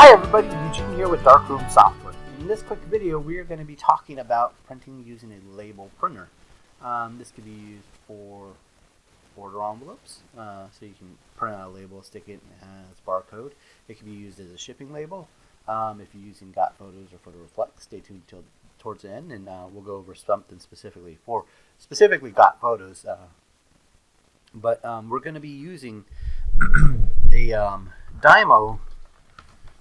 Hi everybody, Eugene here with Darkroom Software. In this quick video, we are going to be talking about printing using a label printer. This could be used for order envelopes, so you can print out a label, stick it as barcode. It can be used as a shipping label. If you're using Got Photos or Photo Reflect, stay tuned towards the end, and we'll go over something specifically Got Photos. But we're going to be using a Dymo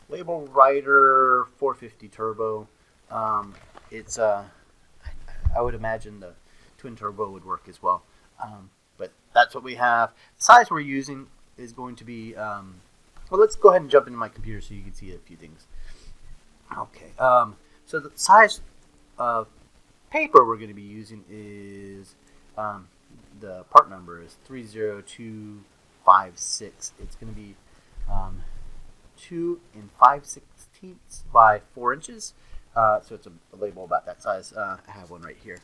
Label Writer 450 Turbo. It's I would imagine the twin turbo would work as well. But that's what we have. The size we're using is going to be, well, let's go ahead and jump into my computer so you can see a few things. Okay, so the size of paper we're going to be using is, the part number is 30256. It's going to be 2 5/16 by 4 inches. So it's a label about that size. I have one right here.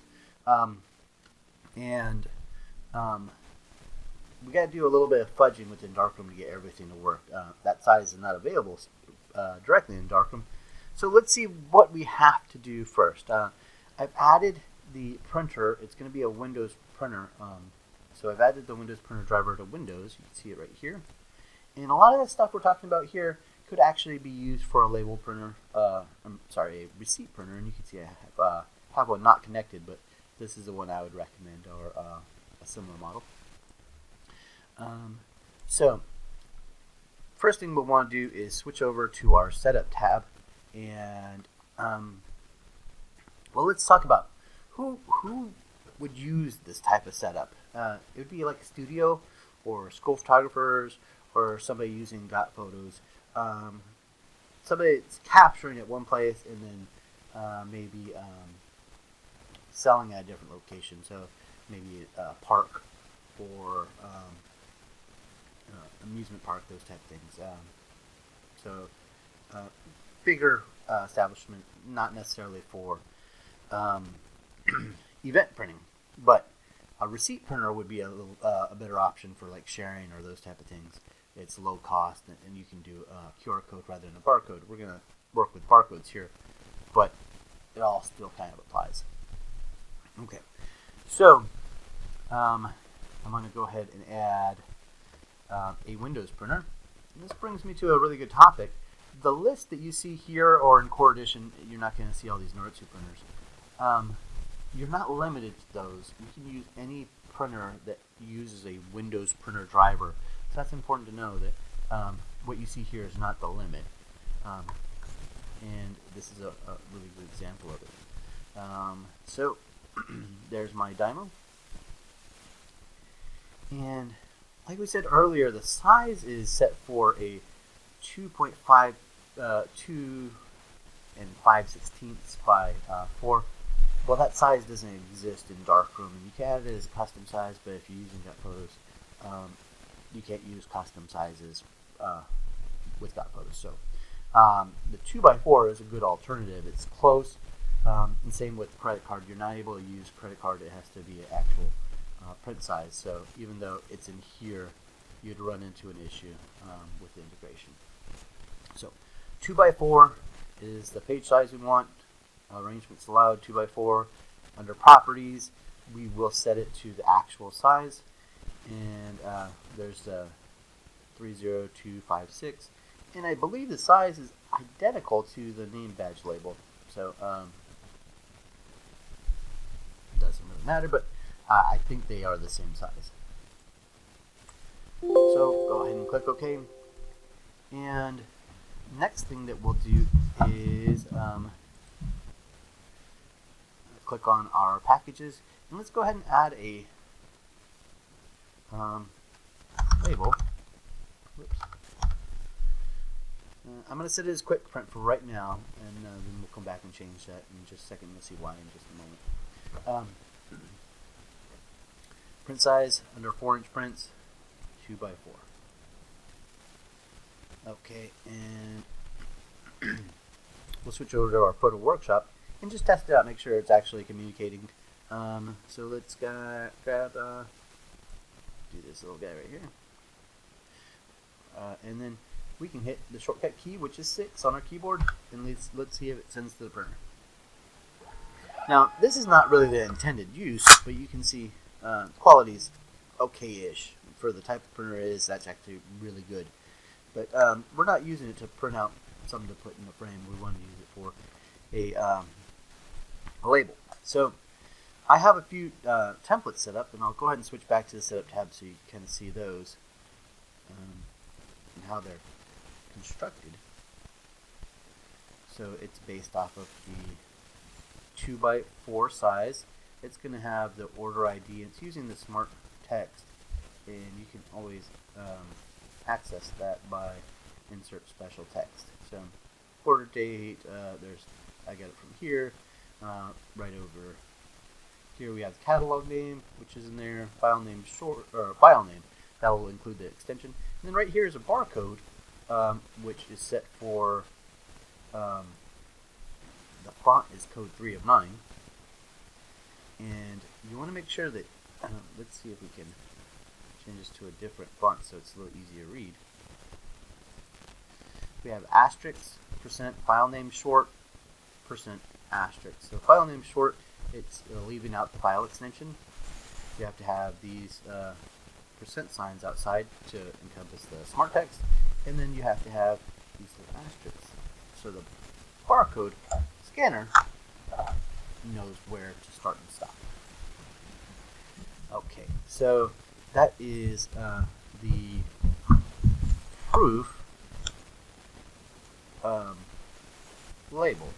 We got to do a little bit of fudging within Darkroom to get everything to work. That size is not available directly in Darkroom. So let's see what we have to do first. I've added the printer. It's going to be a Windows printer. So I've added the Windows printer driver to Windows. You can see it right here. And a lot of the stuff we're talking about here could actually be used for a label printer. A receipt printer. And you can see I have one not connected, but this is the one I would recommend, or a similar model. So first thing we'll want to do is switch over to our Setup tab, and well, let's talk about who would use this type of setup. It would be like a studio or school photographers or somebody using Got Photos. Somebody that's capturing at one place and then maybe selling at a different location. So maybe a park or amusement park, those type of things. Bigger establishment, not necessarily for event printing, but a receipt printer would be a better option for like sharing or those type of things. It's low cost, and you can do a QR code rather than a barcode. We're going to work with barcodes here, but it all still kind of applies. Okay, so I'm going to go ahead and add a Windows printer. And this brings me to a really good topic. The list that you see here, or in Core Edition, you're not going to see all these Nordsu printers. You're not limited to those. You can use any printer that uses a Windows printer driver. So that's important to know that what you see here is not the limit. And this is a really good example of it. So there's my Dymo. And like we said earlier, the size is set for a 2 5/16 by 4. Well, that size doesn't exist in Darkroom, and you can add it as custom size, but if you're using Got Photos, you can't use custom sizes with Got Photos. So the 2 by 4 is a good alternative. It's close, and same with credit card. You're not able to use credit card. It has to be an actual print size. So even though it's in here, you'd run into an issue with the integration. So 2 by 4 is the page size we want. Arrangements allowed 2 by 4. Under properties, we will set it to the actual size, and there's the 30256, and I believe the size is identical to the name badge label. So it doesn't really matter, but I think they are the same size. So go ahead and click OK. And next thing that we'll do is click on our packages, and let's go ahead and add a label. Whoops. I'm going to set it as quick print for right now, and then we'll come back and change that in just a second. You'll see why in just a moment. Print size under 4-inch prints, 2 by 4. Okay, and we'll switch over to our photo workshop and just test it out, make sure it's actually communicating. So let's grab do this little guy right here, and then we can hit the shortcut key, which is 6 on our keyboard, and let's see if it sends to the printer. Now, this is not really the intended use, but you can see quality's okay-ish. For the type of printer it is, that's actually really good. But we're not using it to print out something to put in the frame. We want to use it for a label. So I have a few templates set up, and I'll go ahead and switch back to the setup tab so you can see those and how they're constructed. So it's based off of the 2x4 size. It's going to have the order ID. It's using the smart text, and you can always access that by insert special text. So order date, I got it from here. Right over here we have the catalog name, which is in there. File name file name. That will include the extension. And then right here is a barcode, which is set for the font is code 3 of 9. And you want to make sure that let's see if we can change this to a different font so it's a little easier to read. We have asterisk, percent, file name short, percent, asterisk. So file name short, it's leaving out the file extension. You have to have these percent signs outside to encompass the smart text, and then you have to have these little asterisks. So the barcode scanner knows where to start and stop. Okay, so that is the proof label.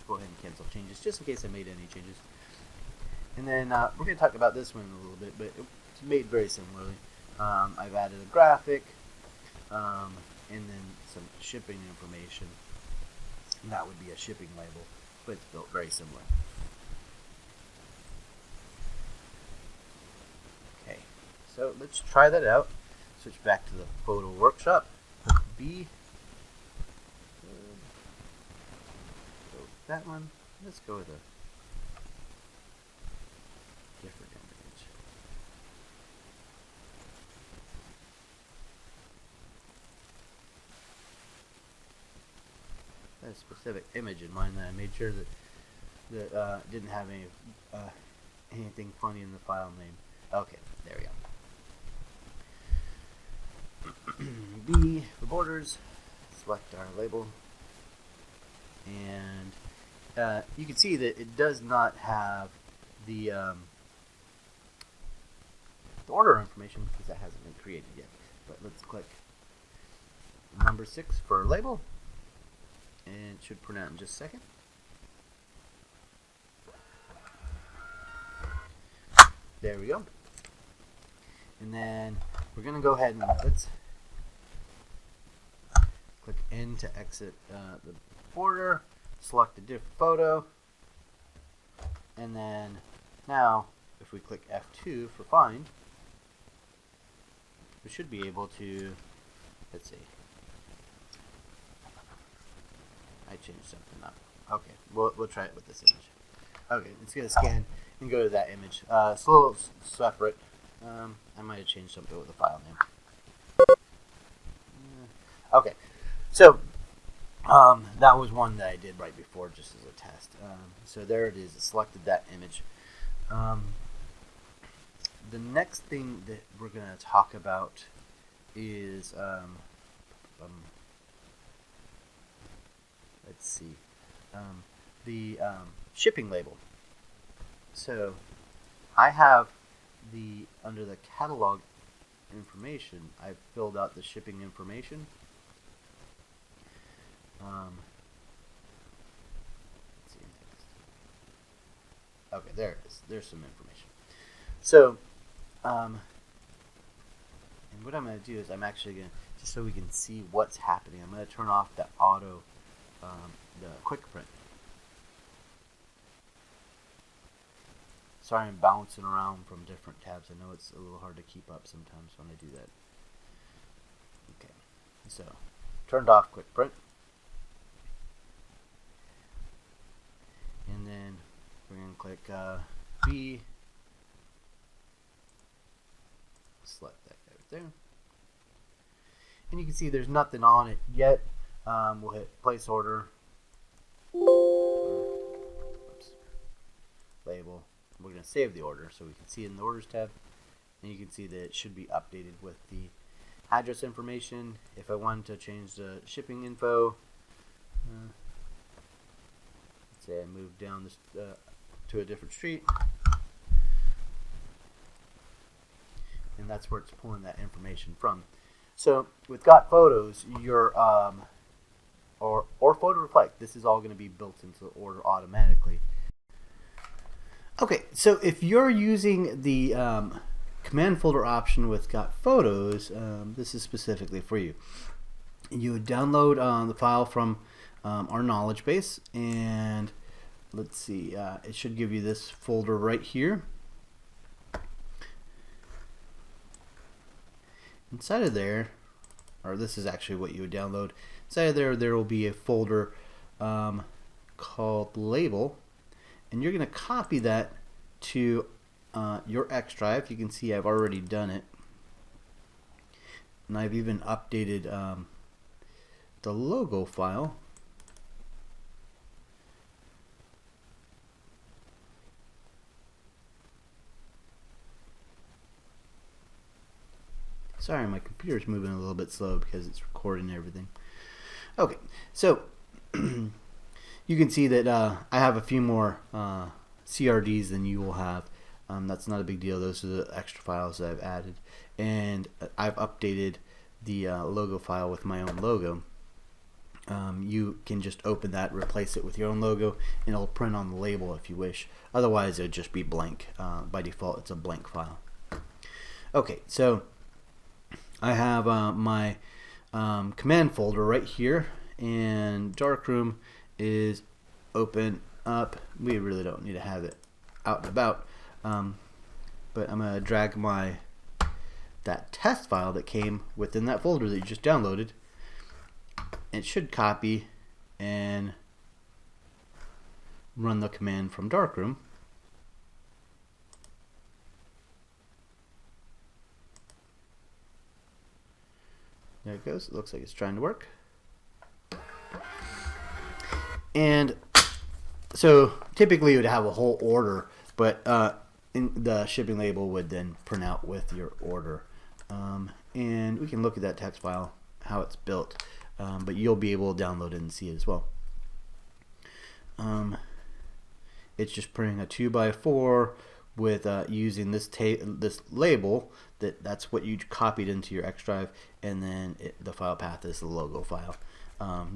Go ahead and cancel changes just in case I made any changes. And then we're going to talk about this one a little bit, but it's made very similarly. I've added a graphic and then some shipping information. And that would be a shipping label, but it's built very similar. Okay, so let's try that out. Switch back to the photo workshop. Click B. That one. Let's go with a different image. I had a specific image in mind that I made sure that didn't have anything funny in the file name. Okay, there we go. B for borders. Select our label, and you can see that it does not have the order information because that hasn't been created yet. But let's click number 6 for label, and it should print out in just a second. There we go. And then we're going to go ahead and let's click N to exit the border. Select a different photo, and then now if we click F2 for find, we should be able to, let's see, I changed something up. Okay, we'll try it with this image. Okay, it's going to scan and go to that image. It's a little separate. I might have changed something with the file name. Okay, so that was one that I did right before just as a test. So there it is. It selected that image. The next thing that we're going to talk about is let's see, the shipping label. So I have under the catalog information, I've filled out the shipping information. Let's see next. Okay, there it is. There's some information. So, and what I'm going to do is I'm actually going to, just so we can see what's happening, I'm going to turn off the auto, the quick print. Sorry, I'm bouncing around from different tabs. I know it's a little hard to keep up sometimes when I do that. Okay, so turned off quick print. And then we're going to click B. Select that right there. And you can see there's nothing on it yet. We'll hit place order. Oops. Label. We're going to save the order so we can see it in the orders tab. And you can see that it should be updated with the address information. If I wanted to change the shipping info, let's say I move down this to a different street, and that's where it's pulling that information from. So with Got Photos, your or Photo Reflect, this is all going to be built into the order automatically. Okay, so if you're using the command folder option with Got Photos, this is specifically for you. You would download the file from our knowledge base, and let's see, it should give you this folder right here. Inside of there, or this is actually what you would download, inside of there will be a folder called Label, and you're going to copy that to your X drive. You can see I've already done it, and I've even updated the logo file. Sorry, my computer's moving a little bit slow because it's recording everything. Okay, so you can see that I have a few more CRDs than you will have. That's not a big deal. Those are the extra files that I've added, and I've updated the logo file with my own logo. You can just open that, replace it with your own logo, and it'll print on the label if you wish. Otherwise, it'll just be blank. By default, it's a blank file. Okay, so I have my command folder right here, and Darkroom is open up. We really don't need to have it out and about, but I'm going to drag that test file that came within that folder that you just downloaded. It should copy and run the command from Darkroom. There it goes. It looks like it's trying to work. And so typically you would have a whole order, but in the shipping label would then print out with your order. And we can look at that text file, how it's built, but you'll be able to download it and see it as well. It's just printing a 2x4 with using this label. That's what you copied into your X drive, and then the file path is the logo file,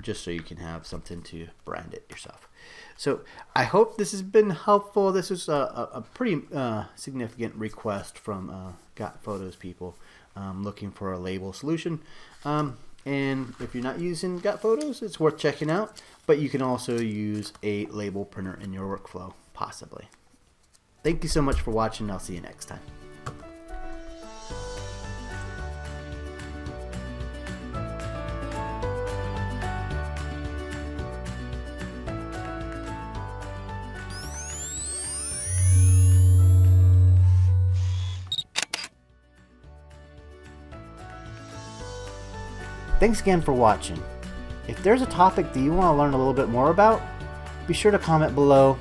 just so you can have something to brand it yourself. So I hope this has been helpful. This is a pretty significant request from Got Photos people looking for a label solution. And if you're not using Got Photos, it's worth checking out, but you can also use a label printer in your workflow, possibly. Thank you so much for watching. I'll see you next time. Thanks again for watching. If there's a topic that you want to learn a little bit more about, be sure to comment below,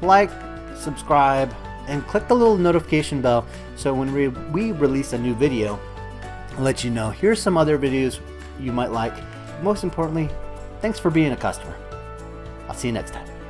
like, subscribe, and click the little notification bell so when we release a new video, I'll let you know. Here's some other videos you might like. Most importantly, thanks for being a customer. I'll see you next time.